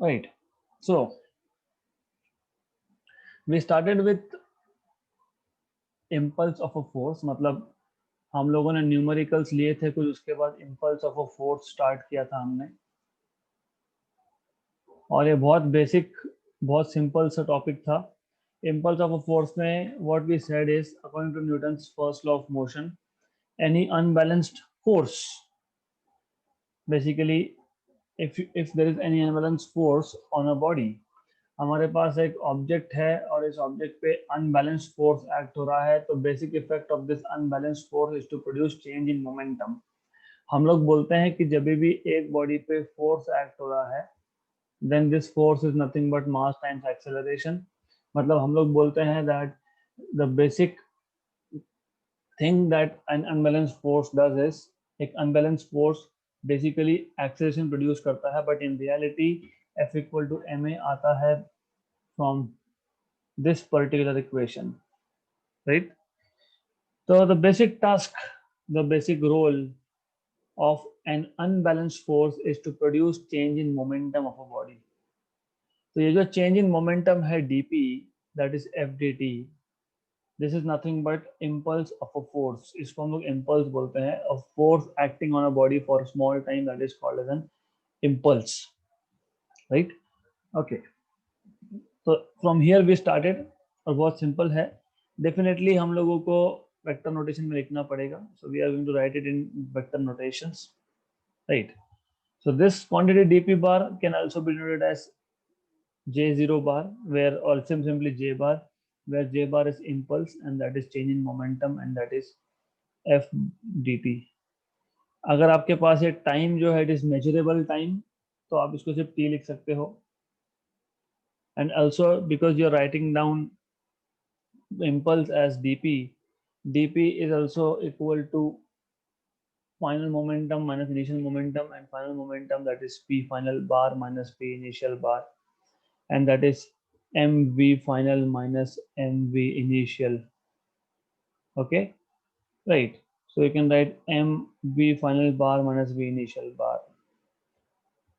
Right. So we started with impulse of a force, मतलब हम लोगों ने न्यूमेरिकल्स लिए थे कुछ, उसके बाद impulse of a force start किया था हमने. और ये बहुत बेसिक, बहुत सिंपल सा टॉपिक था. इम्पल्स ऑफ अ फोर्स में what we said is, according to Newton's first law of motion, any unbalanced force, basically if there is any unbalanced force on a body, हमारे पास एक object है और इस object पे unbalanced force act हो रहा है, तो basic effect of this unbalanced force is to produce change in momentum. हम लोग बोलते हैं कि जब भी एक बॉडी पे फोर्स एक्ट हो रहा है, then this force is nothing but mass times acceleration. मतलब हम लोग बोलते हैं that the basic thing that an unbalanced force does is, एक unbalanced force basically acceleration produce करता है, but in reality F equal to M A आता है from this particular equation, right? So the basic task, the basic role of an unbalanced force is to produce change in momentum of a body. तो ये जो change in momentum है dp, that is f dt, this is nothing but impulse of a force. इसको हम लोग impulse बोलते हैं, a force acting on a body for a small time, that is called as an impulse, right? Okay. तो from here we started, और बहुत simple है. Definitely हम लोगों को वेक्टर नोटेशन में लिखना पड़ेगा, so we are going to write it in vector notations, right? So this quantity dp bar can also be denoted as j0 bar, where or simply j bar, where j bar is impulse and that is change in momentum and that is f dt. अगर आपके पास ये time जो है it is measurable time, तो आप इसको सिर्फ t लिख सकते हो. And also because you are writing down impulse as dp, dp is also equal to final momentum minus initial momentum, and final momentum, that is p final bar minus p initial bar, and that is mv final minus mv initial. Okay, right? So you can write mv final bar minus v initial bar,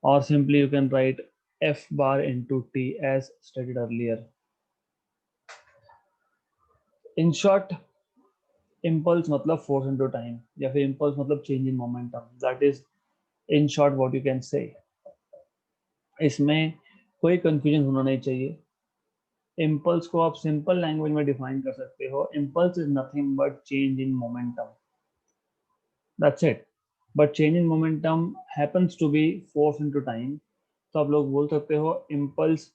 or simply you can write f bar into t as stated earlier. In short, impulse मतलब force into time, या फिर impulse मतलब change in momentum. That is in short what you can say. इसमें कोई confusion होना नहीं चाहिए. Impulse को आप simple language में define कर सकते हो. Impulse is nothing but change in momentum. That's it. But change in momentum happens to be force into time. तो आप लोग बोल सकते हो impulse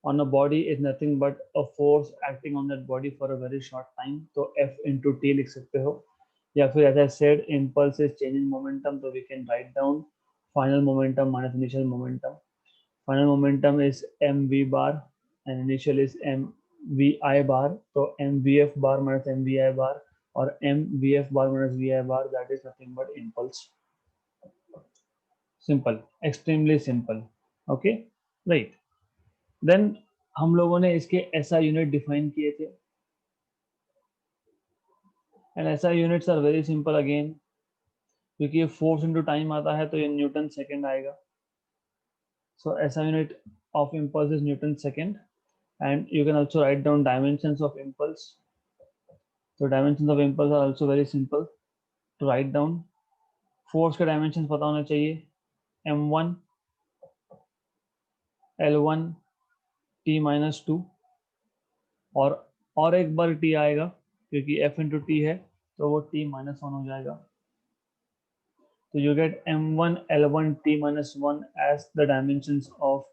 on a body is nothing but a force acting on that body for a very short time. तो F into T लिख सकते हो. या फिर as I said, impulse is change in momentum, so we can write down final momentum minus initial momentum. Final momentum is mv bar and initial is mvi bar, so mvf bar minus mvi bar, or mvf bar minus vi bar, that is nothing but impulse. Simple, extremely simple. Okay, right? Then हम लोगों ने इसके SI unit define किए थे, and SI units are very simple again, क्योंकि ये force into time आता है तो ये न्यूटन सेकंड आएगा. So SI unit of impulse is Newton second, and you can also write down dimensions of impulse. So dimensions of impulse are also very simple to write down. Force के dimensions पता होना चाहिए, m1 l1 t minus 2, और एक बार t आएगा क्योंकि f into t है तो वो t minus 1 हो जाएगा. तो you get m1 l1 t minus 1 as the dimensions of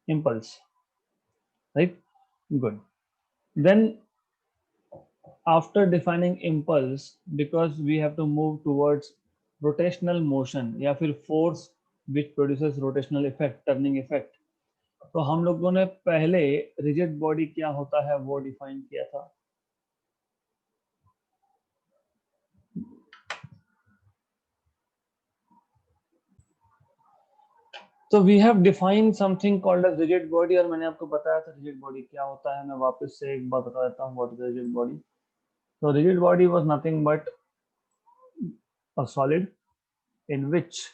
impulse, right? Good. Then after defining impulse, because we have to move towards rotational motion या फिर force which produces rotational effect, turning effect, तो हम लोगों ने पहले rigid body क्या होता है वो define किया था. तो we have defined something called as rigid body, और मैंने आपको बताया था rigid body क्या होता है. मैं वापस से एक बार बता देता हूँ what is rigid body. So rigid body was nothing but a solid in which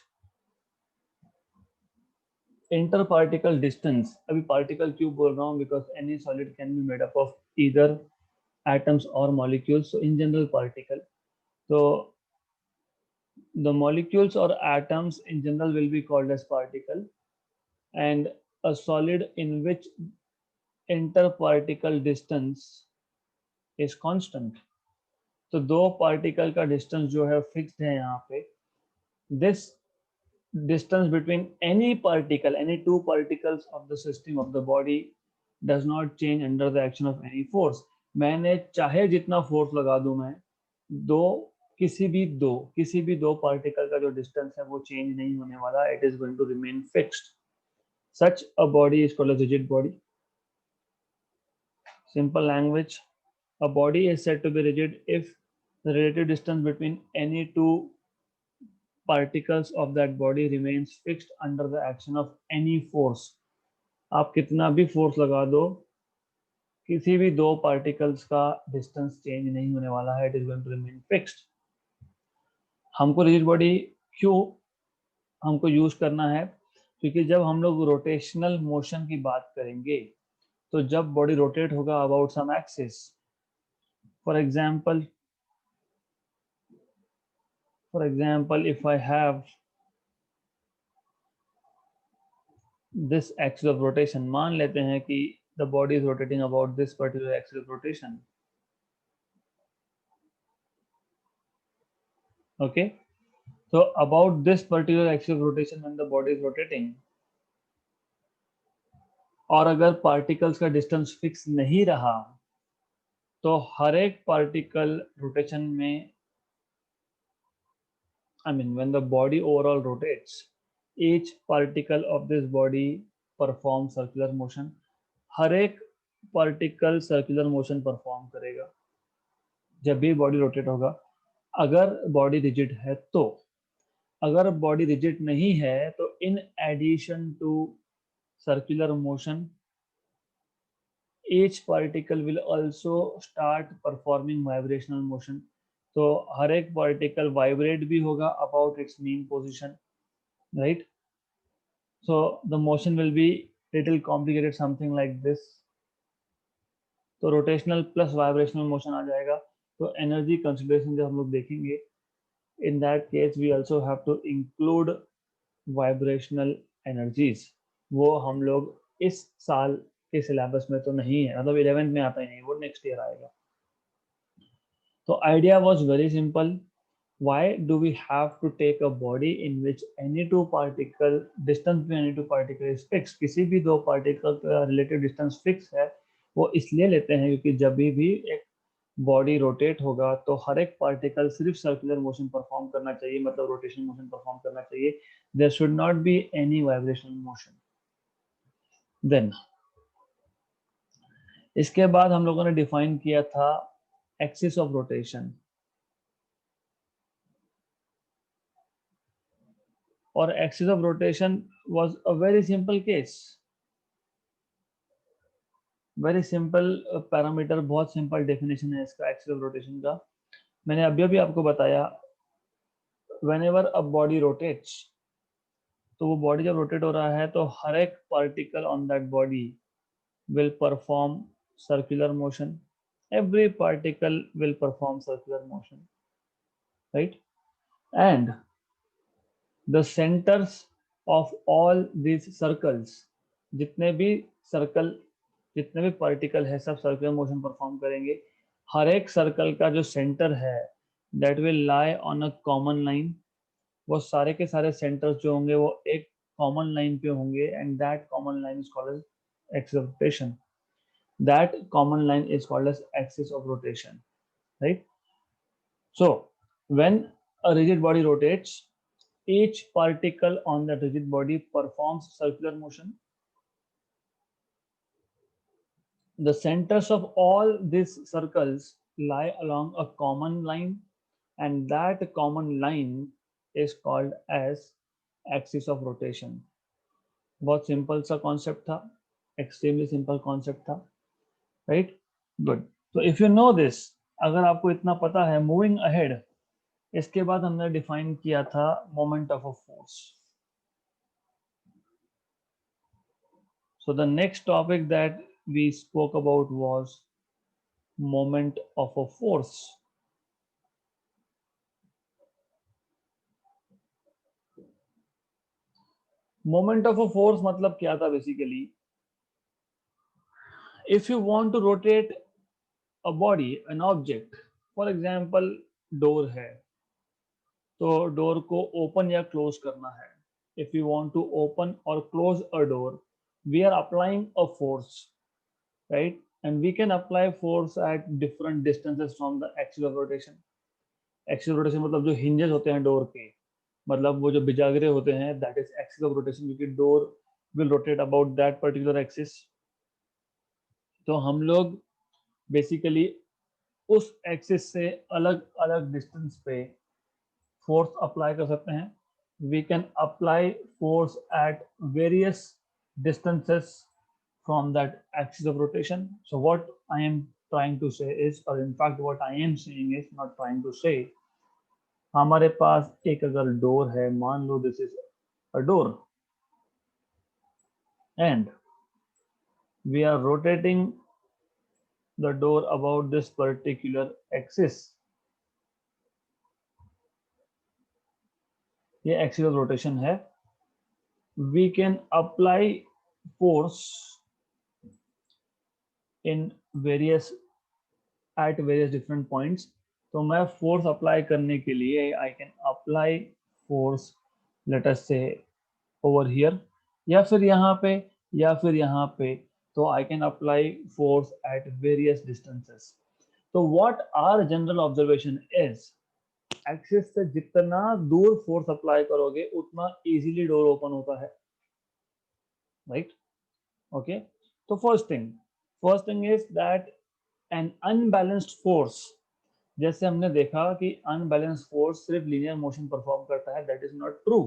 inter particle distance, अभी पार्टिकल क्यों बोल रहा हूँ, because any solid can be made up of either atoms or molecules. So in general particle, so the molecules or atoms in general will be called as particle, and a solid in which interparticle distance is constant. तो दो particle का distance जो है fixed है यहाँ पे. This distance between any particle, any two particles of the system of the body does not change under the action of any force. मैंने चाहे जितना फोर्स लगा दूं मैं, दो किसी भी दो पार्टिकल का जो डिस्टेंस है वो चेंज नहीं होने वाला. It is going to remain fixed. Such a body is called a rigid body. Simple language, a body is said to be rigid if the relative distance between any two particles of that body remains fixed under the action of any force. आप कितना भी force लगा दो, किसी भी दो particles का distance change नहीं होने वाला है. It is going to remain fixed. हमको रिजिड बॉडी क्यों हमको यूज करना है, क्योंकि जब हम लोग रोटेशनल मोशन की बात करेंगे तो जब बॉडी रोटेट होगा about some axis, for example if I have this axis of rotation, मान लेते हैं कि the body is rotating about this particular axis of rotation. Okay, so about this particular axis of rotation when the body is rotating, और अगर particles का distance fix नहीं रहा तो हर एक पार्टिकल रोटेशन में, I mean when the body overall rotates, each particle of this body performs circular motion. हर एक particle circular motion perform करेगा जब भी बॉडी रोटेट होगा. अगर बॉडी रिजिड है तो, अगर बॉडी रिजिड नहीं है तो in addition to circular motion each particle will also start performing vibrational motion. तो हर एक पार्टिकल वाइब्रेट भी होगा about its mean position, right? So the motion will be little complicated, something like this. तो rotational plus vibrational motion आ जाएगा. तो energy consideration जब हम लोग देखेंगे, in that case we also have to include vibrational energies. वो हम लोग इस साल के सिलेबस में तो नहीं है, मतलब 11th में आता ही नहीं, वो नेक्स्ट ईयर आएगा. तो idea was very simple. why do we have to take a body in which any two particle distance between any two particle is fixed? किसी भी दो पार्टिकल का रिलेटिव डिस्टेंस फिक्स है. वो इसलिए लेते हैं क्योंकि जब भी एक बॉडी रोटेट होगा तो हर एक पार्टिकल सिर्फ सर्कुलर मोशन परफॉर्म करना चाहिए, मतलब रोटेशन मोशन परफॉर्म करना चाहिए. There should not be any vibrational motion. Then इसके बाद हम लोगों ने डिफाइन किया था एक्सिस ऑफ रोटेशन. और axis of rotation was a very simple case, very simple parameter, बहुत सिंपल डेफिनेशन है इसका एक्सिस ऑफ रोटेशन का. मैंने अभी अभी आपको बताया, व्हेनेवर अ बॉडी रोटेट्स, तो वो बॉडी जब रोटेट हो रहा है तो हर एक particle on that body will perform circular motion. Every particle will perform circular motion, right? And the centres of all these circles, जितने भी सर्कल, जितने भी पार्टिकल है सब सर्कुलर मोशन परफॉर्म करेंगे. हर एक सर्कल का जो सेंटर है that will lie on a common line. वो सारे के सारे सेंटर्स जो होंगे वो एक कॉमन लाइन पे होंगे, and that common line is called as axis of rotation. That common line is called as axis of rotation, right? So when a rigid body rotates, each particle on that rigid body performs circular motion. The centers of all these circles lie along a common line, and that common line is called as axis of rotation. बहुत simple सा concept था, extremely simple concept था, right? Good. तो if you know this, अगर आपको इतना पता है, मूविंग अहेड, इसके बाद हमने डिफाइन किया था moment of a force. So the next topic that we spoke about was moment of a force. Moment of a force मतलब क्या था basically? If you want to rotate a body, an object, for example, door है, तो door को open या close करना है. If you want to open or close a door, we are applying a force, right? And we can apply force at different distances from the axis of rotation. Axis of rotation मतलब जो hinges होते हैं door के, मतलब वो जो बिजागरे होते हैं, that is axis of rotation, क्योंकि door will rotate about that particular axis. तो हम लोग बेसिकली उस एक्सिस से अलग अलग डिस्टेंस पे फोर्स अप्लाई कर सकते हैं. We can apply force at various distances from that axis of rotation. So what I am trying to say is, or in fact what I am saying is, not trying to say, हमारे पास एक अगर door है, मान लो this is a door, and we are rotating the door about this particular axis. ये axis of rotation है. We can apply force in various at various different points. तो मैं force apply करने के लिए I can apply force, let us say over here, या फिर यहाँ पे, या फिर यहाँ पे. तो I can apply force at various distances. तो what our general observation is, axis से जितना दूर फोर्स अप्लाई करोगे उतना इजीली डोर ओपन होता है, राइट? ओके, तो first thing is that an unbalanced force, जैसे हमने देखा कि अनबैलेंस्ड फोर्स सिर्फ लीनियर मोशन परफॉर्म करता है, that is not true.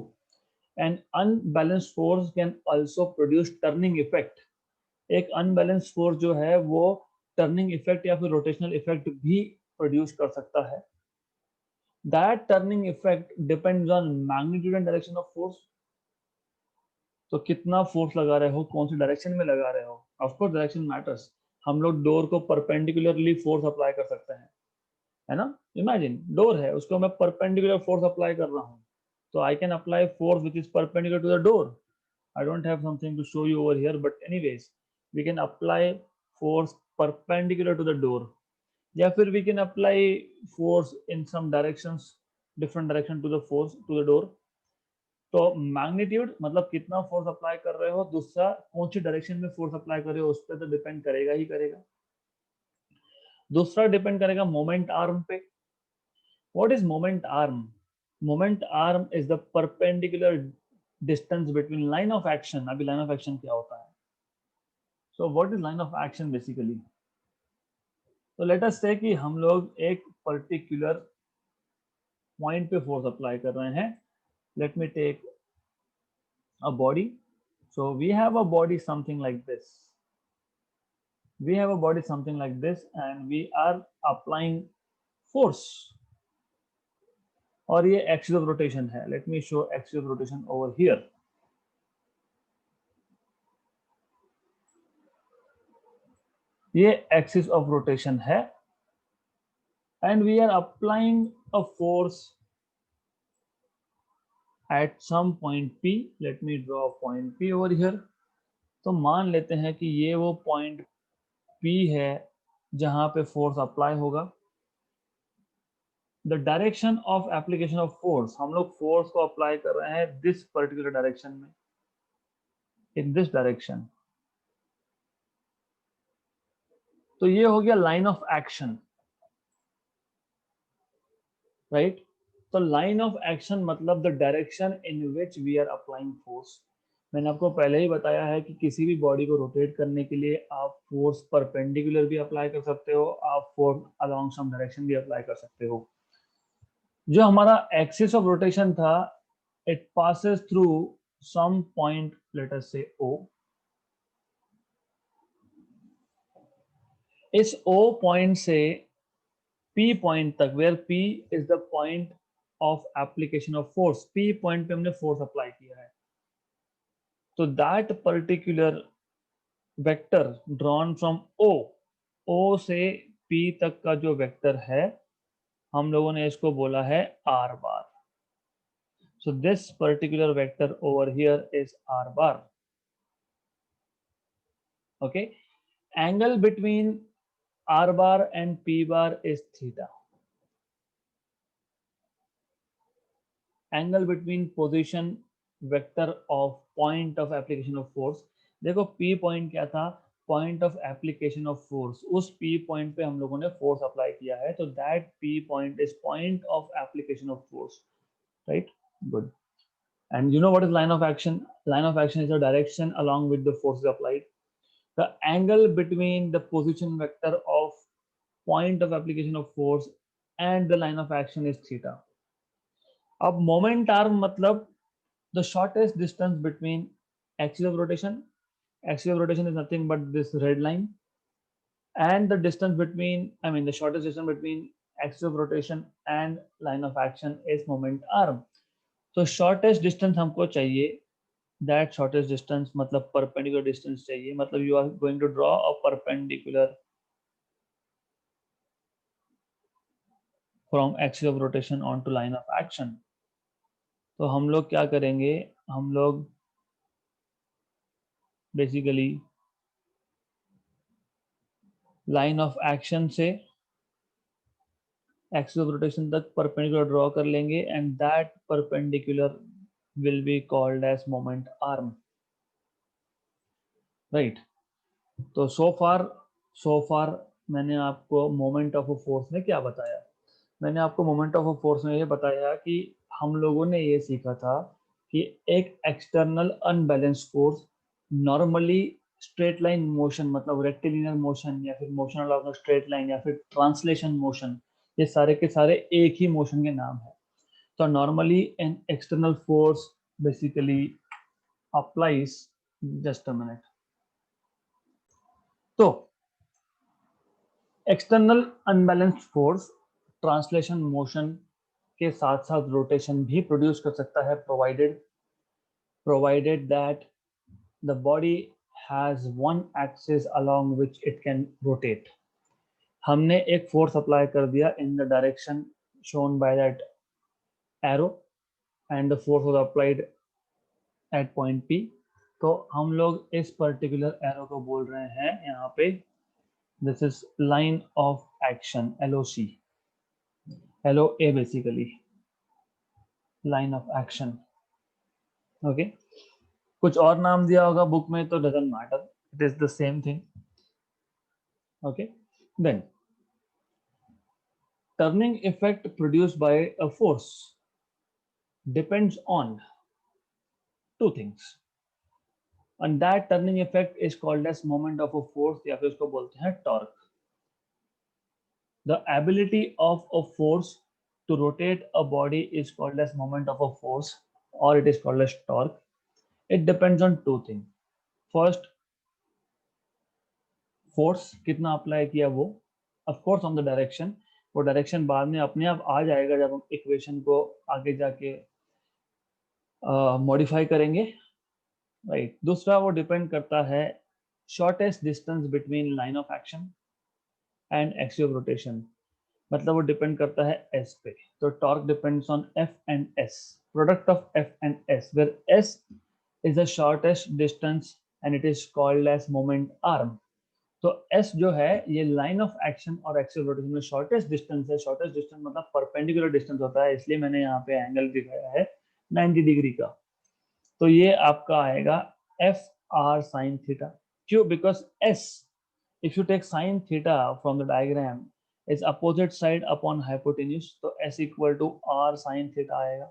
N unbalanced force can also produce turning effect. एक अनबैलेंस्ड फोर्स जो है वो टर्निंग इफेक्ट या फिर रोटेशनल इफेक्ट भी प्रोड्यूस कर सकता है. That turning effect depends on magnitude and direction of force. तो कितना फोर्स लगा रहे हो, कौन सी डायरेक्शन में लगा रहे हो, ऑफ कोर्स डायरेक्शन मैटर्स. हम लोग डोर को परपेंडिकुलरली फोर्स अप्लाई कर सकते हैं, है ना? इमेजिन डोर है, उसको मैं परपेंडिकुलर फोर्स अप्लाई कर रहा हूँ, तो I can apply force which is perpendicular to the door. I don't have something to show you over here, but anyways, we can apply force perpendicular to the door. या फिर we can apply force in some directions, different direction to the force to the door. तो magnitude मतलब कितना force apply कर रहे हो, दूसरा कौन सी डायरेक्शन में फोर्स अप्लाई कर रहे हो, उस पर तो डिपेंड करेगा ही करेगा. दूसरा डिपेंड करेगा मोमेंट आर्म पे. What is moment arm? Moment arm is the perpendicular distance between line of action. अभी लाइन ऑफ एक्शन क्या होता है? So what is line of action basically? तो लेट अस से कि हम लोग एक पर्टिकुलर पॉइंट पे फोर्स अप्लाई कर रहे हैं. Let me take a body. So we have a body something like this. We have a body something like this and we are applying force. और ये axis of rotation है. Let me show axis of rotation over here. ये axis of rotation है and we are applying a force at some point P. Let me draw a point P over here. तो मान लेते हैं कि ये वो point P है जहां पे फोर्स अप्लाई होगा. The direction of application of force, हम लोग फोर्स को अप्लाई कर रहे हैं दिस पर्टिकुलर डायरेक्शन में, इन दिस डायरेक्शन. तो ये हो गया लाइन ऑफ एक्शन, राइट? तो लाइन ऑफ एक्शन मतलब the direction in which we are applying force. मैंने आपको पहले ही बताया है कि किसी भी बॉडी को रोटेट करने के लिए आप फोर्स परपेंडिकुलर भी अप्लाई कर सकते हो, आप फोर्स अलोंग सम डायरेक्शन भी अप्लाई कर सकते हो. जो हमारा एक्सिस ऑफ रोटेशन था, it passes through some point, let us say O. इस O पॉइंट से P पॉइंट तक, where P is the point of application of force. P point पे हमने फोर्स अप्लाई किया है. तो that particular vector drawn from O, O से P तक का जो वेक्टर है हम लोगों ने इसको बोला है are bar. So this particular vector over here is r bar. Okay. Angle between r bar and p bar is theta. Angle between position vector of point of application of force. देखो p point क्या था? Point of application of force. उस p point पे हम लोगों ने force apply किया है, तो that p point is point of application of force, right? Good. And you know what is line of action? Line of action is a direction along with the forces applied. The angle between the position vector of point of application of force and the line of action is theta. अब moment arm मतलब the shortest distance between axis of rotation. Axis of rotation is nothing but this red line, and the distance between, I mean the shortest distance between axis of rotation and line of action is moment arm. So shortest distance हमको चाहिए, that shortest distance मतलब perpendicular distance चाहिए, मतलब you are going to draw a perpendicular from axis of rotation onto line of action. तो हम लोग क्या करेंगे, हम लोग बेसिकली लाइन ऑफ एक्शन से एक्सिस ऑफ रोटेशन तक परपेंडिकुलर ड्रॉ कर लेंगे and that perpendicular will be called as moment arm, right. तो सो फार मैंने आपको मोमेंट ऑफ अ फोर्स में क्या बताया? मैंने आपको मोमेंट ऑफ अ फोर्स में ये बताया कि हम लोगों ने ये सीखा था कि एक external unbalance force normally straight line motion मतलब रेक्टिलिनियर मोशन या फिर मोशन अलॉन्ग स्ट्रेट लाइन या फिर ट्रांसलेशन मोशन, ये सारे के सारे एक ही मोशन के नाम है. तो normally an external force basically applies, just a minute. तो external unbalanced force translation motion के साथ साथ रोटेशन भी प्रोड्यूस कर सकता है, provided that the body has one axis along which it can rotate. हमने एक फोर्स अप्लाई कर दिया in the direction shown by that arrow and the force was applied at point P. तो हम लोग इस पर्टिकुलर एरो को बोल रहे हैं यहाँ पे, this is line of action, LOC, LOA basically, line of action. Okay. कुछ और नाम दिया होगा बुक में तो doesn't matter, it is the same thing. Okay. Then turning effect produced by a force depends on two things, and that turning effect is called as moment of a force या फिर उसको बोलते हैं torque. The ability of a force to rotate a body is called as moment of a force or it is called as torque. It depends on two things. First, force कितना apply किया वो, of course on the direction, वो direction बाद में अपने आप आ जाएगा जब हम इक्वेशन को आगे जाके मॉडिफाई करेंगे, राइट. दूसरा वो डिपेंड करता है shortest distance between line of action and axis of rotation, मतलब वो डिपेंड करता है एस पे. तो torque depends on F and S, product of F and S, where S is the shortest distance and it is called as moment arm. तो S जो है ये लाइन ऑफ एक्शन और एक्सिस ऑफ रोटेशन में shortest distance है. Shortest distance मतलब perpendicular distance होता है, इसलिए मैंने यहाँ पे एंगल दिखाया है 90 डिग्री का. तो ये आपका आएगा एफ आर साइन थीटा. क्यों? Because S, if you take sine theta from the diagram is opposite side upon hypotenuse, तो S equal to R sine theta आएगा.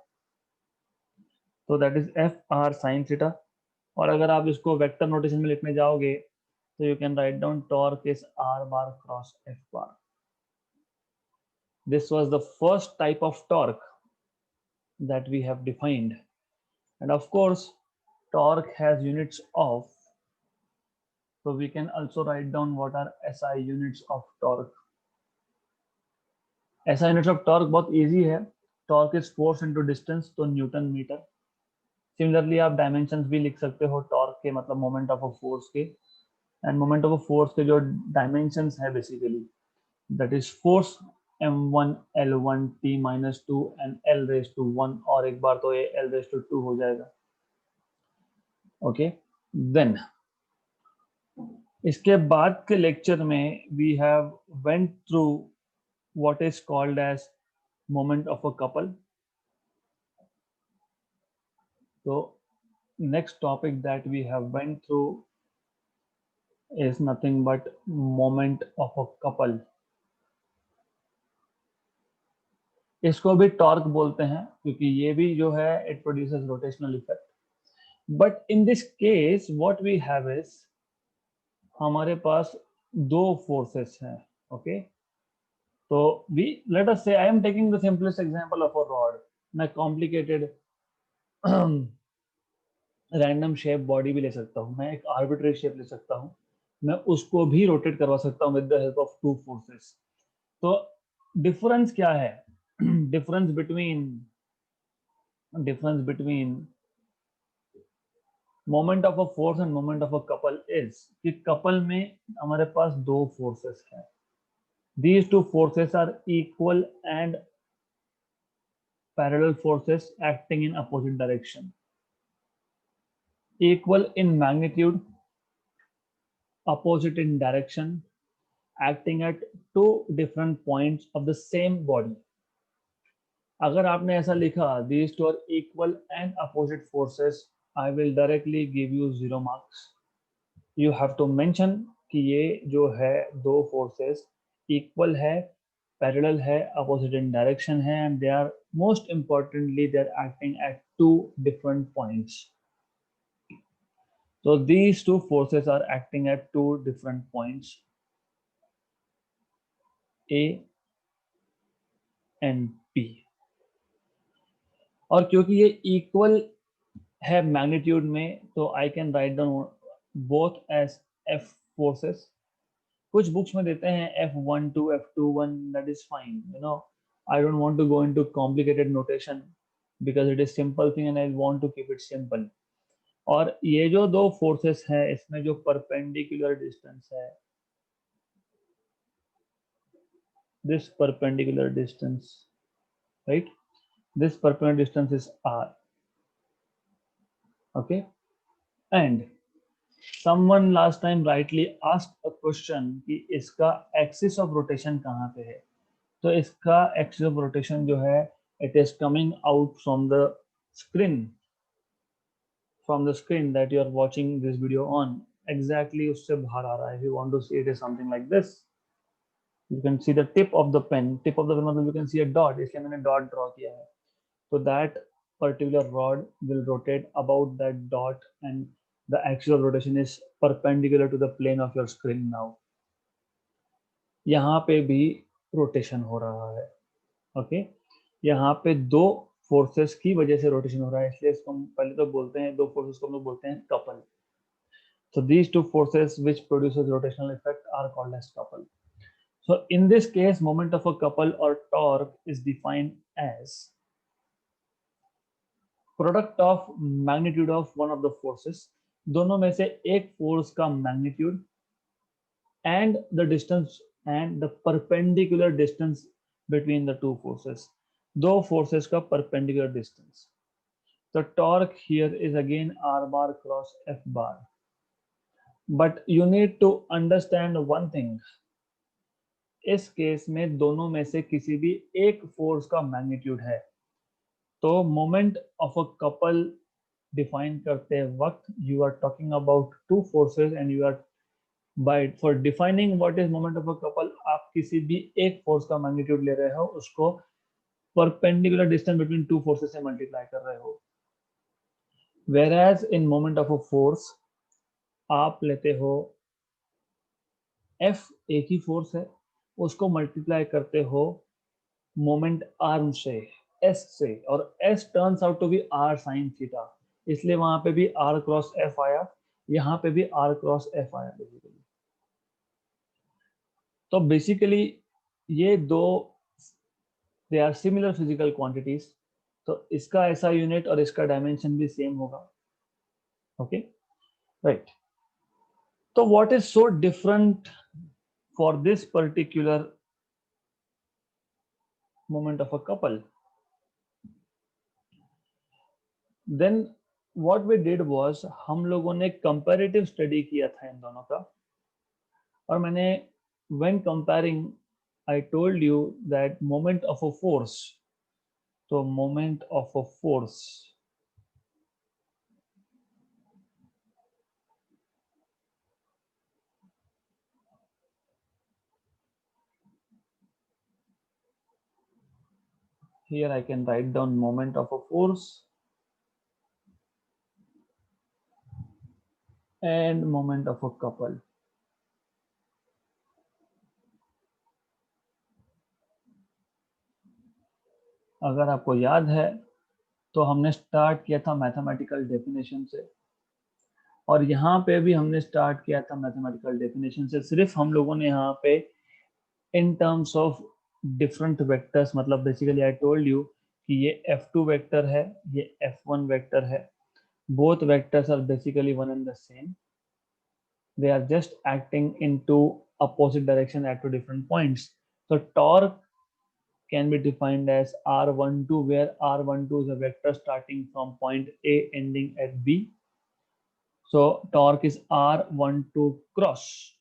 तो that is F R sine theta. और अगर आप इसको vector notation में लिखने जाओगे so you can write down torque is R bar cross F bar. This was the first type of torque that we have defined. And of course, torque has units of, so we can also write down what are SI units of torque. SI units of torque बहुत easy है. Torque is force into distance, तो Newton metre. Similarly, आप dimensions भी लिख सकते हो torque के, मतलब moment of a force के. एंड मोमेंट ऑफ फोर्स के जो डायमेंशंस है basically that is force m1 l1 t minus 2 and l raise to 1, और एक बार तो ये l रेज टू 2 हो जाएगा. ओके, देन इसके बाद के लेक्चर में we have went through what is called as moment of a couple. तो next topic that we have went through is nothing but moment of a couple. इसको भी torque बोलते हैं क्योंकि ये भी जो है it produces rotational effect. But in this case what we have is हमारे पास दो फोर्सेस हैं. ओके, तो वी लेट अस से I am taking the simplest example of a rod. मैं कॉम्प्लिकेटेड रैंडम शेप बॉडी भी ले सकता हूँ, मैं एक आर्बिट्रेरी शेप ले सकता हूँ, मैं उसको भी रोटेट करवा सकता हूँ with the help of two forces. तो डिफरेंस क्या है? Difference between moment of a force and moment of a couple is कि कपल में हमारे पास दो फोर्सेस हैं. These two forces are equal and parallel forces acting in opposite direction. Equal in magnitude, opposite in direction, acting at two different points of the same body. अगर आपने ऐसा लिखा these two are equal and opposite forces, I will directly give you 0 marks. You have to mention कि ये जो है दो forces equal है, parallel है, opposite in direction है, and they are most importantly they are acting at two different points. So these two forces are acting at two different points, A and B. और क्योंकि ये equal है magnitude में तो I can write down both as F forces. कुछ books में देते हैं F12 F21, that is fine, you know. I don't want to go into complicated notation because it is simple thing and I want to keep it simple. और ये जो दो फोर्सेस है इसमें जो परपेंडिकुलर डिस्टेंस है, this perpendicular distance, right, this perpendicular distance is r. Okay, and someone last time rightly asked a question कि इसका axis of rotation कहाँ पे है. तो इसका axis of rotation जो है it is coming out from the screen, that you are watching this video on. exactly उससे बाहर आ रहा है. if you want to see it is something like this. you can see the tip of the pen मतलब you can see a dot, इसलिए मैंने dot draw किया है. So that particular rod will rotate about that dot and the axis of rotation is perpendicular to the plane of your screen now. यहाँ पे भी rotation हो रहा है. ओके, यहाँ पे दो फोर्सेस की वजह से रोटेशन हो रहा है, इसलिए इसको हम पहले तो बोलते हैं, दो फोर्सेस को हम लोग बोलते हैं couple. So these two forces which produces rotational effect are called as couple. So in this case, moment of a couple or torque is defined as product of magnitude of one of the forces. दोनों में से एक force का magnitude and the distance and the perpendicular distance between the two forces. दो forces का perpendicular distance. The torque here is again r bar cross f bar. But you need to understand one thing. इस case में दोनों में से किसी भी एक फोर्स का मैग्नीट्यूड है. तो moment of a couple define करते वक्त you are talking about two forces and you are by for defining what is moment of a couple आप किसी भी एक फोर्स का मैग्नीट्यूड ले रहे हो, उसको perpendicular distance between two forces से मल्टीप्लाई कर रहे हो. Whereas in moment of a force आप लेते हो F, एक ही फोर्स है, उसको मल्टीप्लाई करते हो मोमेंट आर्म से, S से, और S turns out to be R sine theta, इसलिए वहां पे भी R क्रॉस F आया, यहाँ पे भी R क्रॉस F आया बेसिकली. तो बेसिकली ये दो they are similar physical quantities. तो इसका ऐसा यूनिट और इसका डायमेंशन भी सेम होगा. Okay, right. तो what is so different for this particular moment of a couple? Then what we did was हम लोगों ने comparative study किया था इन दोनों का, और मैंने when comparing I told you that moment of a force, तो moment of a force here I can write down moment of a force and moment of a couple. अगर आपको याद है तो हमने स्टार्ट किया था मैथमेटिकल डेफिनेशन से, और यहाँ पे भी हमने स्टार्ट किया था मैथमेटिकल डेफिनेशन से, सिर्फ हम लोगों ने यहाँ पे इन टर्म्स ऑफ डिफरेंट वेक्टर्स, मतलब बेसिकली आई टोल्ड यू कि ये f2 वेक्टर है, ये f1 वेक्टर है, both vectors are basically one and the same, they are just acting into opposite direction at two different points. So torque can be defined as r12, where r12 is a vector starting from point A ending at B. So torque is r12 cross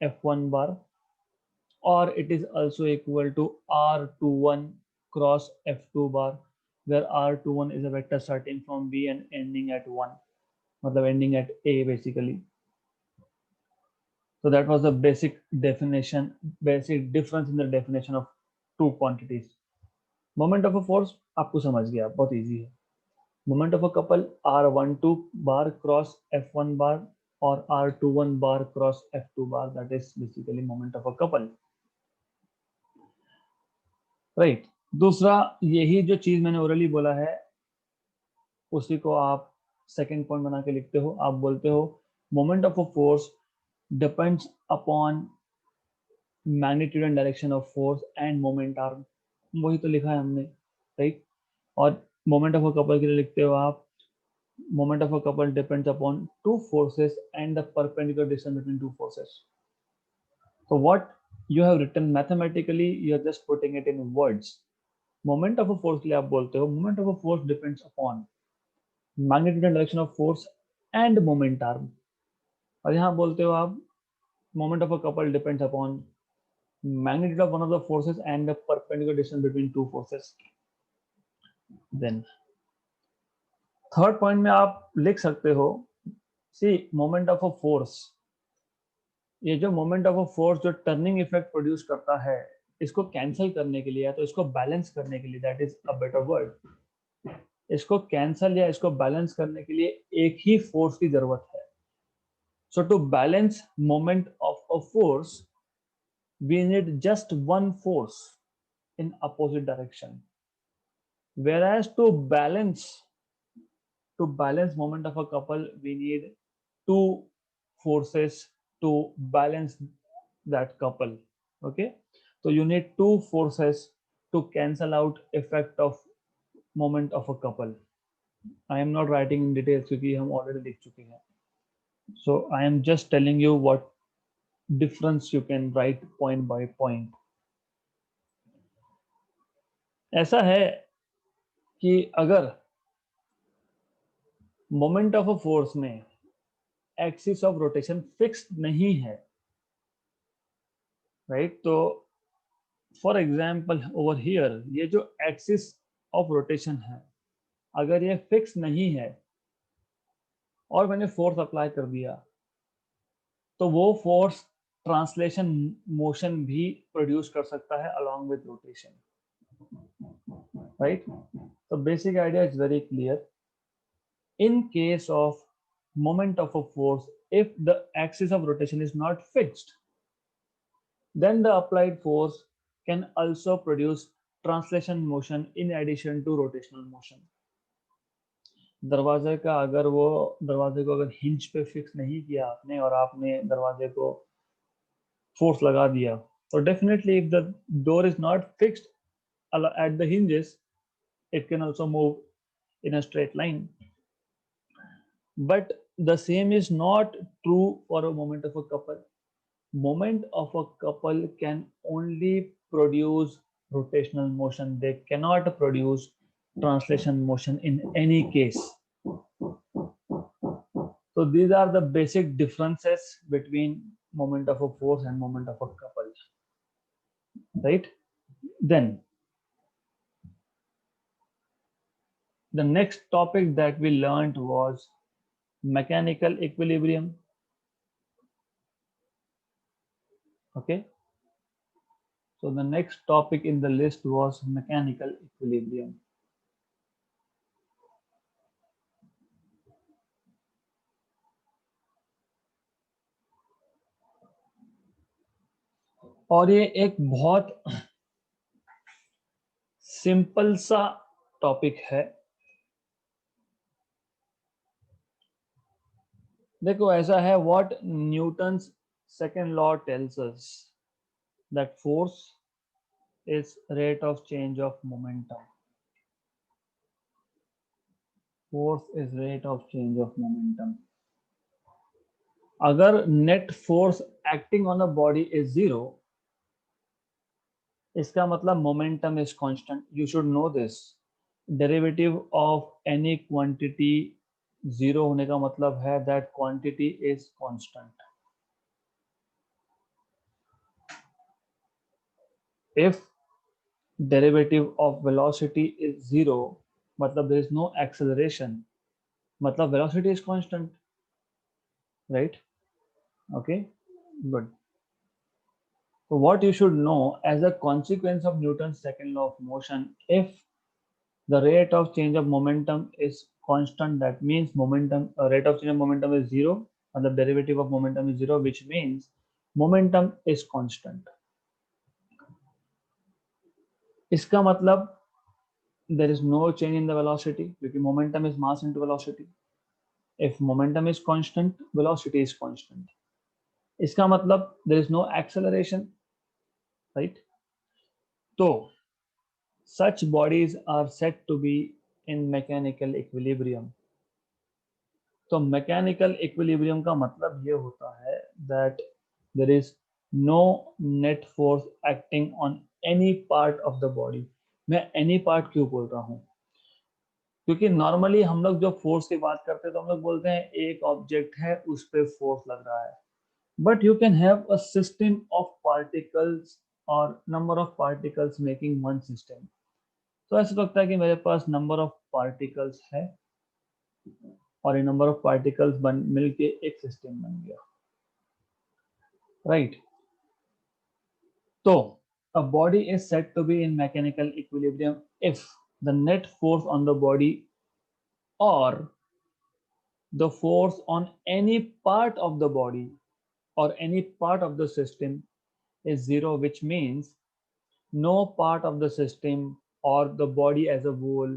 f1 bar, or it is also equal to r21 cross f2 bar, where r21 is a vector starting from B and ending at 1, मतलब ending at A basically. So that was the basic definition, basic difference in the definition of two quantities. Moment of a force आपको समझ गया, बहुत easy है. Moment of a couple R12 bar cross F1 bar और R21 bar cross F2 bar, that is basically moment of a couple. Right. दूसरा, यही जो चीज मैंने ओरली बोला है उसी को आप सेकेंड पॉइंट बना के लिखते हो. आप बोलते हो moment of a force depends upon magnitude and direction of force and moment arm. वही तो लिखा है हमने, राइट. और moment of a couple के लिए लिखते हो आप moment of a couple depends upon two forces and the perpendicular distance between two forces. So what you have written mathematically, you are just putting it in words. Moment of a force के लिए आप बोलते हो moment of a force depends upon magnitude and direction of force and moment arm. और यहाँ बोलते हो आप moment of a couple depends upon magnitude of one of the forces and the perpendicular distance between two forces. Then third point में आप लिख सकते हो, सी मोमेंट ऑफ अ फोर्स, ये जो मोमेंट ऑफ अ फोर्स जो टर्निंग इफेक्ट प्रोड्यूस करता है, इसको कैंसिल करने के लिए या तो इसको बैलेंस करने के लिए, that is a better word, इसको कैंसिल या इसको बैलेंस करने के लिए एक ही फोर्स की जरूरत है. So to balance moment of a force we need just one force in opposite direction, whereas to balance moment of a couple we need two forces to balance that couple. Okay, so you need two forces to cancel out effect of moment of a couple. I am not writing in details क्योंकि हम already लिख चुके हैं. So I am just telling you what difference you can write point by point. ऐसा है कि अगर moment of a force में एक्सिस ऑफ रोटेशन फिक्स नहीं है, राइट, तो फॉर एग्जाम्पल ओवर हियर ये जो एक्सिस ऑफ रोटेशन है अगर ये फिक्स नहीं है और मैंने फोर्स अप्लाई कर दिया, तो वो फोर्स ट्रांसलेशन मोशन भी प्रोड्यूस कर सकता है अलॉन्ग विद रोटेशन, राइट. तो basic idea is very clear. In case of moment of a force, if the axis of rotation is not fixed, then the applied force can also produce translation motion in addition to rotational motion. दरवाजे का अगर वो दरवाजे को अगर hinge पे fix नहीं किया आपने और आपने दरवाजे को फोर्स लगा दिया, तो definitely if the door is not fixed at the hinges, it can also move in a straight line. But the same is not true for a moment of a couple. Moment of a couple can only produce rotational motion. They cannot produce translation motion in any case. So these are the basic differences between moment of a force and moment of a couple, right? Then the next topic that we learned was mechanical equilibrium. Okay. So the next topic in the list was mechanical equilibrium. और ये एक बहुत simple सा topic है. देखो ऐसा है, what Newton's second law tells us that force is rate of change of momentum. Force is rate of change of momentum. अगर net force acting on a body is zero, इसका मतलब momentum is constant. You should know this. Derivative of any quantity zero होने का मतलब है that quantity is constant. If derivative of velocity is zero, मतलब there is no acceleration, मतलब velocity is constant, right? Okay, good. So what you should know, as a consequence of Newton's second law of motion, if the rate of change of momentum is constant, that means momentum rate of change of momentum is zero, and the derivative of momentum is zero, which means momentum is constant. इसका मतलब there is no change in the velocity, क्योंकि momentum is mass into velocity. If momentum is constant, velocity is constant. इसका मतलब there is no acceleration, right? तो such bodies are said to be in mechanical equilibrium. तो mechanical equilibrium का मतलब ये होता है that there is no net force acting on any part of the body. मैं any part क्यों बोल रहा हूँ? क्योंकि नॉर्मली हम लोग जो फोर्स की बात करते हैं तो हम लोग बोलते हैं एक ऑब्जेक्ट है उस पर फोर्स लग रहा है. But you can have a system of particles or number of particles making one system. तो ऐसा लगता है कि मेरे पास number of particles है और ये number of particles मिलके एक system बन गया, right? तो a body is said to be in mechanical equilibrium if the net force on the body or the force on any part of the body or any part of the system is zero, which means no part of the system or the body as a whole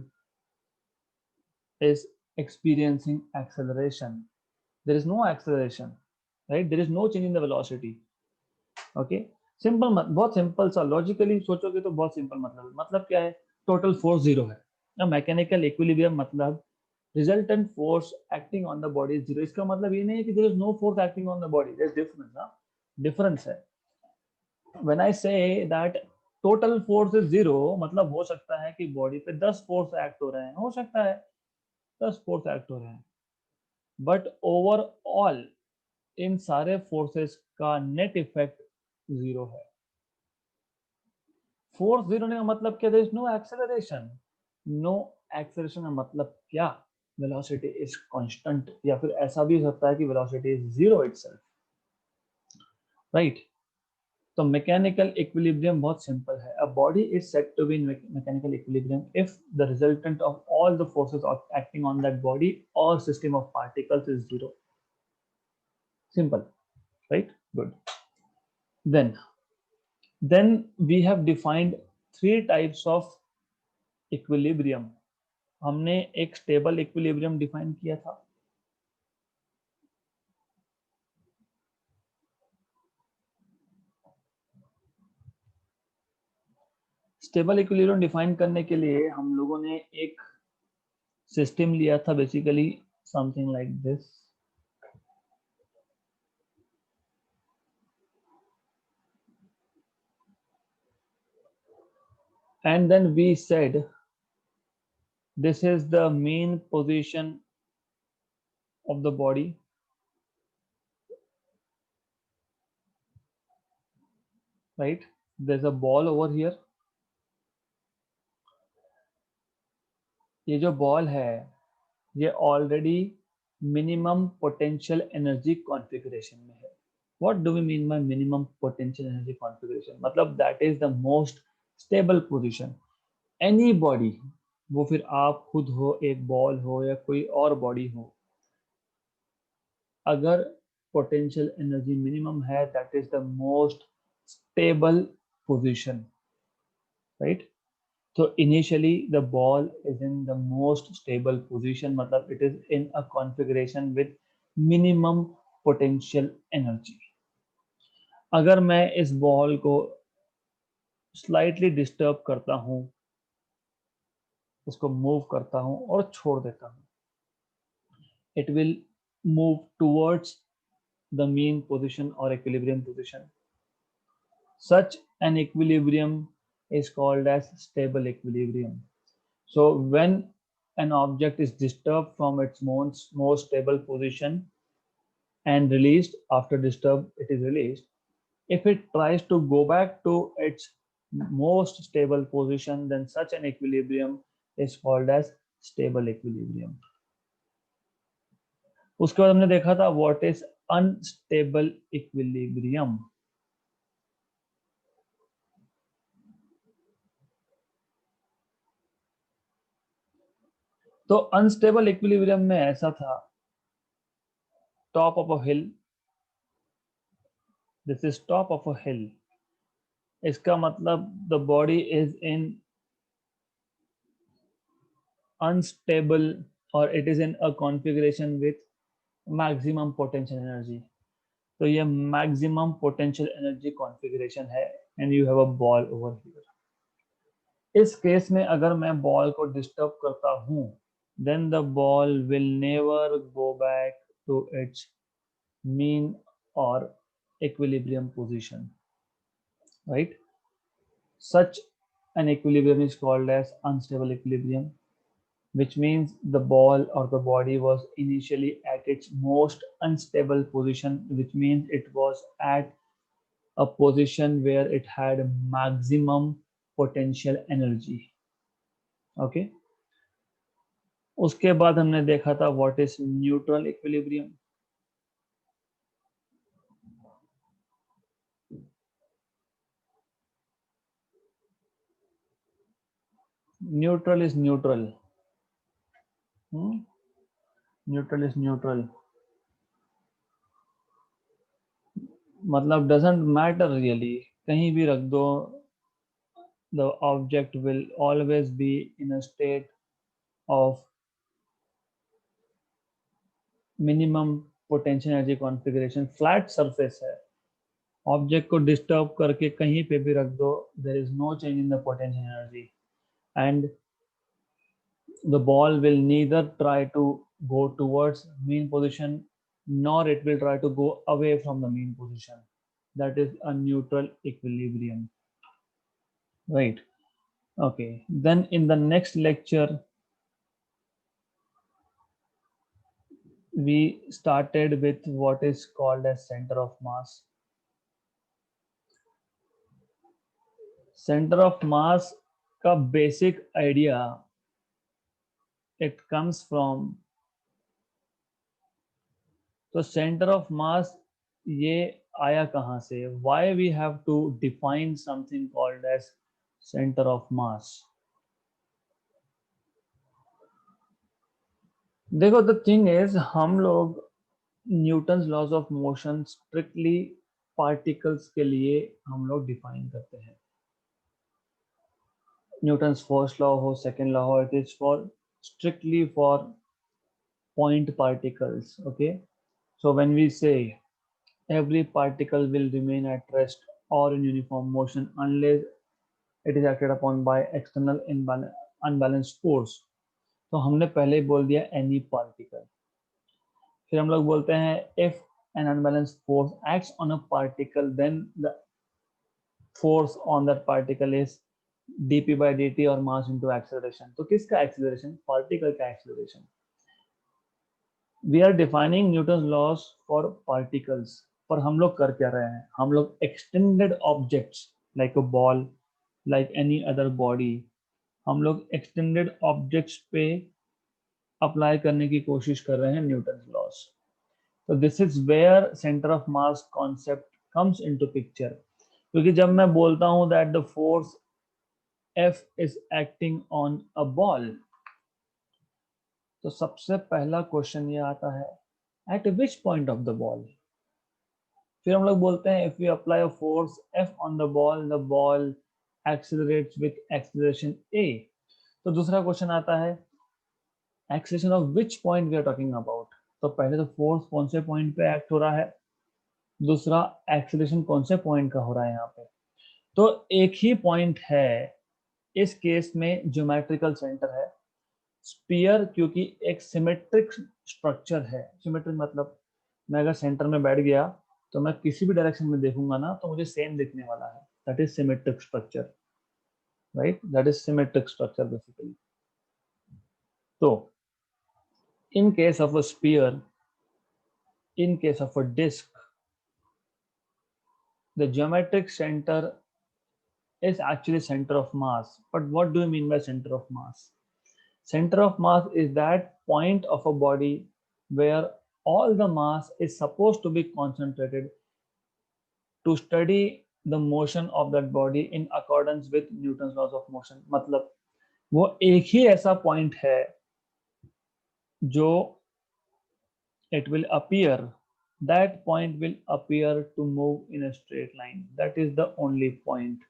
is experiencing acceleration. There is no acceleration, right? There is no change in the velocity. Okay, simple बहुत simple सा logically सोचोगे तो बहुत simple मतलब क्या है? Total force zero है. ना मैकेनिकल इक्विलिब्रियम मतलब resultant force acting on the body is zero. इसका मतलब ये नहीं है कि there is no force acting on the body. There is difference ना, डिफरेंस है. When I say that total force is zero, मतलब हो सकता है कि बॉडी पे 10 फोर्स एक्ट हो रहे हैं, हो सकता है 10 फोर्स एक्ट हो रहे हैं, बट ओवरऑल इन सारे फोर्सेस का नेट इफेक्ट जीरो है. फोर्स जीरो होने का मतलब क्या? There is no acceleration. No acceleration का मतलब क्या? वेलोसिटी इज कांस्टेंट, या फिर ऐसा भी हो सकता है कि velocity is zero itself, right? तो मैकेनिकल इक्विलिब्रियम बहुत सिंपल है. A body is said to be in mechanical equilibrium if the resultant of all the forces acting on that body और system of particles is zero. Simple, right? Good. Then we have defined three types of equilibrium. हमने एक stable equilibrium define किया था. Stable equilibrium define करने के लिए हम लोगों ने एक सिस्टम लिया था, basically something like this. and then we said this is the mean position of the body, right? There's a ball over here. ये जो बॉल है ये already minimum potential energy configuration में है. What do we mean by minimum potential energy configuration? मतलब that is the most stable position. Any body, वो फिर आप खुद हो, एक बॉल हो या कोई और बॉडी हो, अगर पोटेंशियल एनर्जी मिनिमम है that is the most stable position, right? So initially the ball is in the most stable position, मतलब it is in a configuration with minimum potential energy. अगर मैं इस बॉल को slightly disturb करता हूँ, इसको move करता हूँ और छोड़ देता हूँ, it will move towards the mean position or equilibrium position. Such an equilibrium is called as stable equilibrium. So when an object is disturbed from its most stable position and released, after disturb it is released, if it tries to go back to its most stable position, then such an equilibrium is called as stable equilibrium. उसके बाद हमने देखा था what is unstable equilibrium. तो unstable equilibrium में ऐसा था, top of a hill, this is top of a hill, इसका मतलब the body is in unstable और it is in a configuration with maximum potential energy. तो ये मैक्सिमम पोटेंशियल एनर्जी कॉन्फ़िगरेशन है and you have a ball over here. इस case में अगर मैं बॉल को डिस्टर्ब करता हूं, then the ball will never go back to its mean or equilibrium position, right? Such an equilibrium is called as unstable equilibrium, which means the ball or the body was initially at its most unstable position, which means it was at a position where it had maximum potential energy. Okay. उसके बाद हमने देखा था what is neutral equilibrium. Neutral is neutral. Neutral is neutral मतलब doesn't matter really, कहीं भी रख दो, the object will always be in a state of minimum potential energy configuration. Flat surface है, ऑब्जेक्ट को डिस्टर्ब करके कहीं पे भी रख दो, there is no change in the potential energy and the ball will neither try to go towards mean position nor it will try to go away from the mean position. That is a neutral equilibrium, right? Okay, then in the next lecture we started with what is called as center of mass. Center of mass का basic idea, it comes from, तो center of mass ये आया कहाँ से? Why we have to define something called as center of mass? देखो the thing is हम लोग Newton's laws of motion strictly particles के लिए हम लोग डिफाइन करते हैं. न्यूटन्स फर्स्ट लॉ हो, सेकेंड लॉ हो, it is for strictly for point particles. Okay, so when we say every particle will remain at rest or in uniform motion unless it is acted upon by external unbalanced force, तो हमने पहले ही बोल दिया any particle. फिर हम लोग बोलते हैं if an unbalanced force acts on a particle then the force on that particle is dp by dt और मास इनटू एक्सेलरेशन। तो किसका एक्सेलरेशन? पार्टिकल का acceleration. We are defining Newton laws for particles. पर हम लोग कर क्या रहे हैं? हम लोग extended objects like a ball, like any other body, हम लोग एक्सटेंडेड ऑब्जेक्ट्स पे अप्लाई करने की कोशिश कर रहे हैं न्यूटन लॉस। तो this is where centre of mass concept comes into picture. क्योंकि जब मैं बोलता हूं that the force F is acting on a ball, तो सबसे पहला क्वेश्चन ये आता है at which point of the ball. फिर हम लोग बोलते हैं if we apply a force F on the ball accelerates with acceleration A। तो दूसरा क्वेश्चन आता है acceleration of which point we are talking about. तो पहले तो फोर्स कौन से पॉइंट पे एक्ट हो रहा है, दूसरा एक्सेलरेशन कौन से पॉइंट का हो रहा है यहाँ पे। तो एक ही पॉइंट है इस केस में, ज्योमेट्रिकल सेंटर है स्पीयर, क्योंकि एक सिमेट्रिक स्ट्रक्चर है। सिमेट्रिक मतलब मैं अगर सेंटर में बैठ गया तो मैं किसी भी डायरेक्शन में देखूंगा ना तो मुझे सेम दिखने वाला है। That is symmetric structure, right? That is symmetric structure basically. तो in case of a sphere, in case of a disc, the geometric center is actually center of mass. But what do you mean by center of mass? Center of mass is that point of a body where all the mass is supposed to be concentrated to study the motion of that body in accordance with Newton's laws of motion। मतलब वो एक ही ऐसा point है जो it will appear, that point will appear to move in a straight line। that is the only point।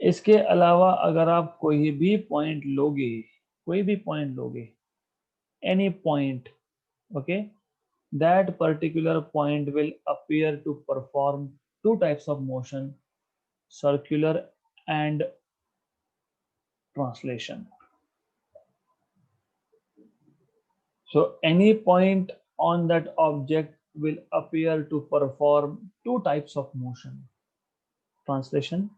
इसके अलावा अगर आप कोई भी पॉइंट लोगे, कोई भी पॉइंट लोगे, any point, okay, that particular point will appear to perform two types of motion, circular and translation। So any point on that object will appear to perform two types of motion, translation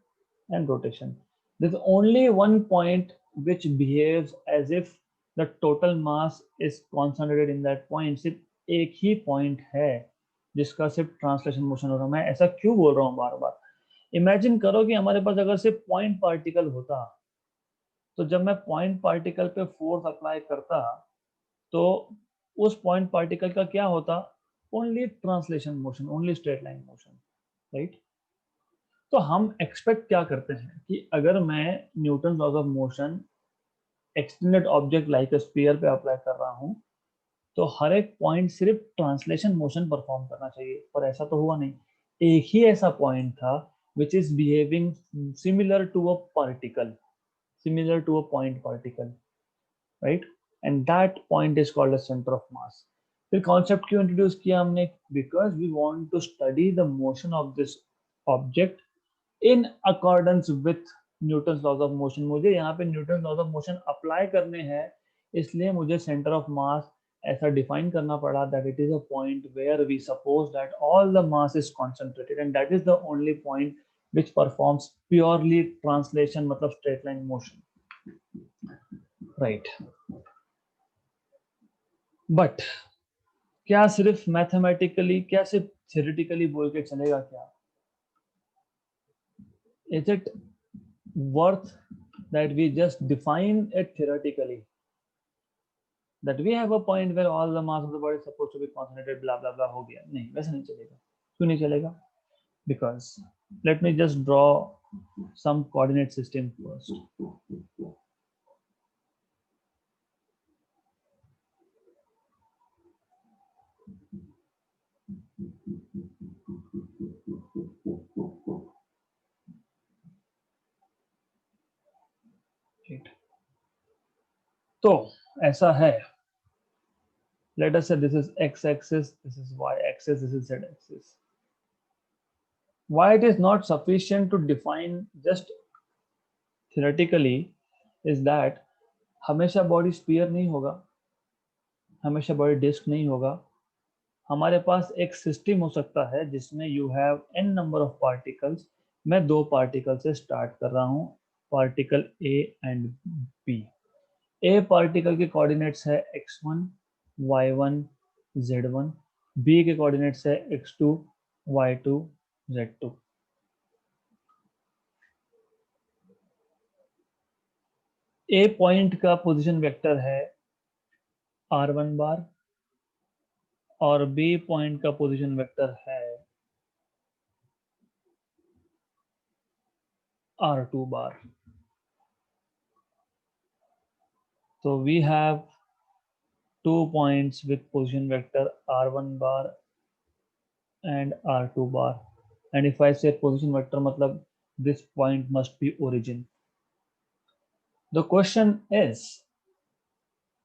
and rotation। There's only one point which behaves as if the total mass is concentrated in that point। सिर्फ एक ही point है जिसका सिर्फ translation motion हो रहा है। मैं ऐसा क्यों बोल रहा हूँ बार बार? इमेजिन करो कि हमारे पास अगर सिर्फ पॉइंट पार्टिकल होता, तो जब मैं पॉइंट पार्टिकल पे फोर्स अप्लाई करता तो उस पॉइंट पार्टिकल का क्या होता? Only translation motion, only straight line motion, right? तो हम एक्सपेक्ट क्या करते हैं कि अगर मैं Newton laws of motion extended object like a sphere पे अप्लाई कर रहा हूं तो हर एक पॉइंट सिर्फ ट्रांसलेशन मोशन परफॉर्म करना चाहिए, पर ऐसा तो हुआ नहीं। एक ही ऐसा पॉइंट था which is behaving similar to a particle, similar to a point particle, right? And that point is called a centre of mass. फिर कॉन्सेप्ट क्यों इंट्रोड्यूस किया हमने? Because we want to study the motion of this object in accordance with Newton laws of motion. मुझे यहाँ पे Newton laws of motion apply करने हैं, इसलिए मुझे सेंटर ऑफ मास ऐसा डिफाइन करना पड़ा that it is a point where we suppose that all the mass is concentrated and that is the only point which performs purely translation, मतलब straight line motion, right? But क्या सिर्फ mathematically, क्या सिर्फ theoretically बोल के चलेगा क्या? Is it worth that we just define it theoretically that we have a point where all the mass of the body is supposed to be concentrated, blah blah blah, हो गया? नहीं, वैसा नहीं चलेगा। क्यों नहीं चलेगा? Because let me just draw some coordinate system first। तो ऐसा है, let us say this is x axis, this is y axis, this is z axis। why it is not sufficient to define just theoretically is that हमेशा body sphere नहीं होगा, हमेशा body disc नहीं होगा। हमारे पास एक सिस्टम हो सकता है जिसमें you have n number of particles. मैं दो पार्टिकल से स्टार्ट कर रहा हूँ, particle A and B। A particle के कोऑर्डिनेट्स है x1, y1, z1, बी के कोऑर्डिनेट्स है x2, y2, z2। ए पॉइंट का पोजीशन वेक्टर है r1 बार और बी पॉइंट का पोजीशन वेक्टर है r2 bar. So we have 2 points with position vector r1 bar and r2 bar, and if I say position vector matlab this point must be origin. The question is,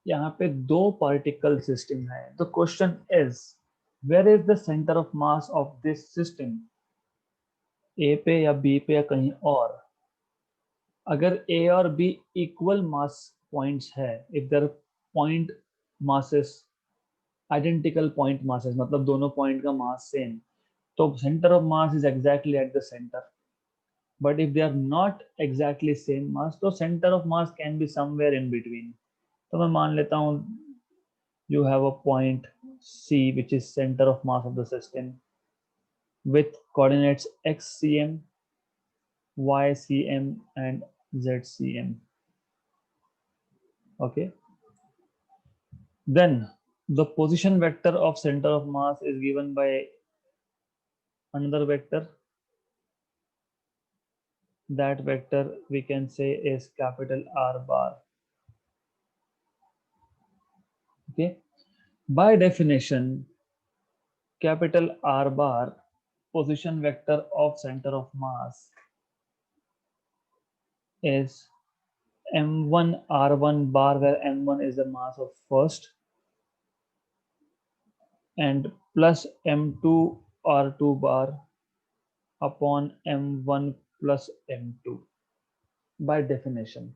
यहाँ पे दो particle system है। The question is, where is the center of mass of this system? A पे या B पे या कहीं और। अगर A और B इक्वल मास पॉइंट्स है, if their point masses identical point masses, मतलब दोनों पॉइंट का मास सेम, तो center of mass is exactly at the center. But if they are not exactly same mass, तो center of mass can be somewhere in between. तो मैं मान लेता हूँ you have a point C which is center of mass of the system with coordinates xcm, ycm and zcm. Okay, then the position vector of center of mass is given by another vector. That vector we can say is capital R bar. Okay, by definition, capital R bar, position vector of center of mass, is m1 r1 bar, where m1 is the mass of first, and plus m2 r2 bar upon m1 plus m2. By definition,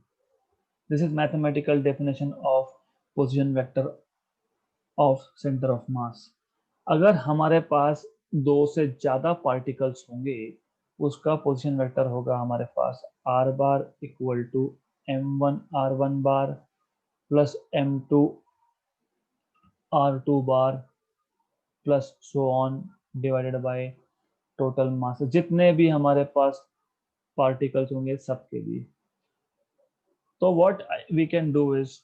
this is mathematical definition of position vector of center of mass. अगर हमारे पास दो से ज्यादा particles होंगे, उसका position vector होगा हमारे पास r bar equal to m1 r1 bar plus m2 r2 bar plus so on divided by total mass, जितने भी हमारे पास पार्टिकल्स होंगे सबके लिए। तो what we can do is,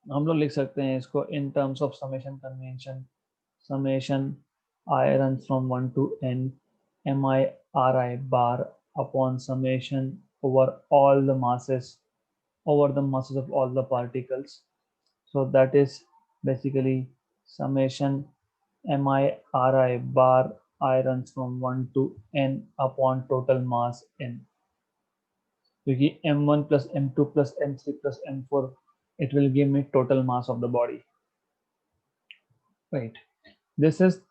हम लोग लिख सकते हैं इसको in terms of summation convention, summation I runs from 1 to n mi ri bar upon summation over all the masses, over the masses of all the particles. So that is basically summation mi ri bar I runs from 1 to n upon total mass n, क्योंकि m1 plus m2 plus m3 plus m4 it will give me total mass of the body, right? This is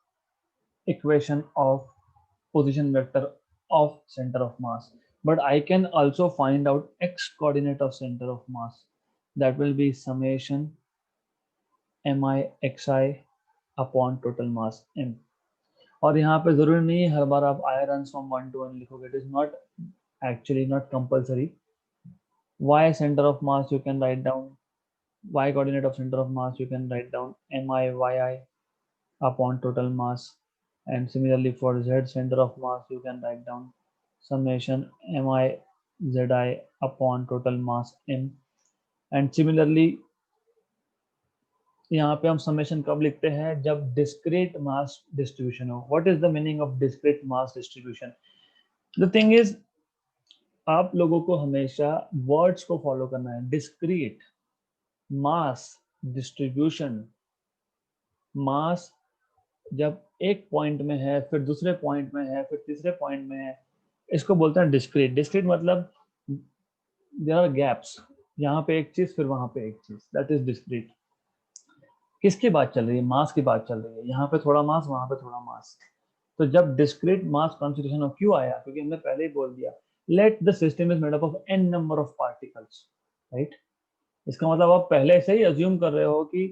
equation of position vector of center of mass. But I can also find out x coordinate of center of mass. That will be summation mi xi upon total mass m. और यहाँ पे जरूरी नहीं है हर बार आप I runs from 1 to n लिखोगे. It is not actually not compulsory. Y center of mass you can write down, y coordinate of center of mass you can write down mi yi upon total mass, and similarly for z center of mass you can write down summation mi zi upon total mass m, and similarly यहाँ पे हम summation कब लिखते हैं, जब discrete mass distribution हो। What is the meaning of discrete mass distribution? The thing is, आप लोगों को हमेशा वर्ड्स को फॉलो करना है। डिस्क्रीट मास डिस्ट्रीब्यूशन, मास जब एक पॉइंट में है, फिर दूसरे पॉइंट में है, फिर तीसरे पॉइंट में है, इसको बोलते हैं डिस्क्रीट। डिस्क्रीट मतलब देयर आर गैप्स, यहाँ पे एक चीज फिर वहां पे एक चीज, दैट इज डिस्क्रीट। किसकी बात चल रही है? मास की बात चल रही है। यहाँ पे थोड़ा मास, वहां पे थोड़ा मास। तो जब डिस्क्रीट मास कॉन्सेंट्रेशन ऑफ क्यों आया, क्योंकि हमने पहले ही बोल दिया let the system is made up of N number of particles, right? इसका मतलब आप पहले से ही अज्यूम कर रहे हो कि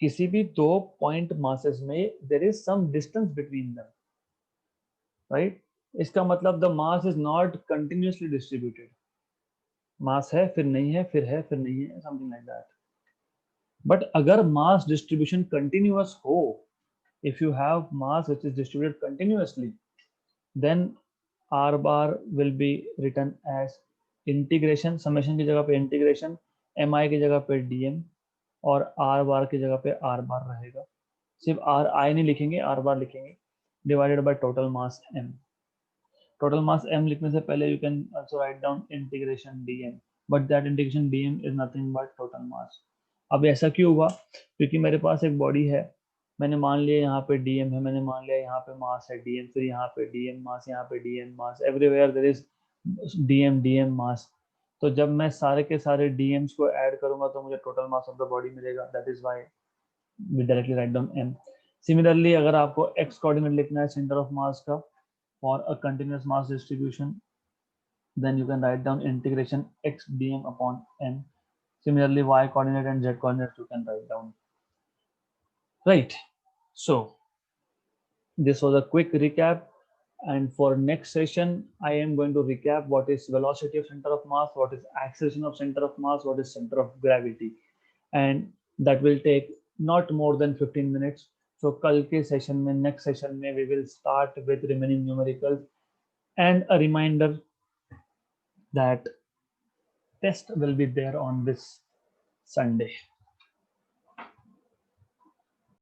किसी भी दो पॉइंट मासेस में there is some distance between them, right? इसका मतलब the mass is not continuously distributed. Mass है फिर नहीं है फिर है फिर नहीं है, समथिंग लाइक दैट. बट अगर मास डिस्ट्रीब्यूशन कंटिन्यूअस हो, if you have mass which is distributed continuously, then r bar will be written as integration, summation की जगह पे integration mi की जगह पे dm और r bar की जगह पे r bar रहेगा. सिर्फ r i नहीं लिखेंगे, r bar लिखेंगे, divided by total mass m. total mass m लिखने से पहले you can also write down integration dm, but that integration dm is nothing but total mass. अब ऐसा क्यों हुआ? क्योंकि मेरे पास एक बॉडी है, मैंने मान लिया यहाँ पे dm है, मैंने मान लिया यहाँ पे मास है dm, फिर यहाँ पे dm मास, यहाँ पे dm mass, everywhere there is dm mass. तो जब मैं सारे के सारे dms को ऐड करूंगा तो मुझे total mass of the body मिलेगा. That is why we directly write down m. Similarly अगर आपको x कोऑर्डिनेट लिखना है सेंटर ऑफ मास का for a continuous mass distribution, then you can write down integration x dm upon n. Similarly, y coordinate and z coordinate you can write down. Right. So this was a quick recap. And for next session, I am going to recap what is velocity of center of mass, what is acceleration of center of mass, what is center of gravity. And that will take not more than 15 minutes. So कल के session में, next session में, we will start with remaining numericals. And a reminder that test will be there on this Sunday.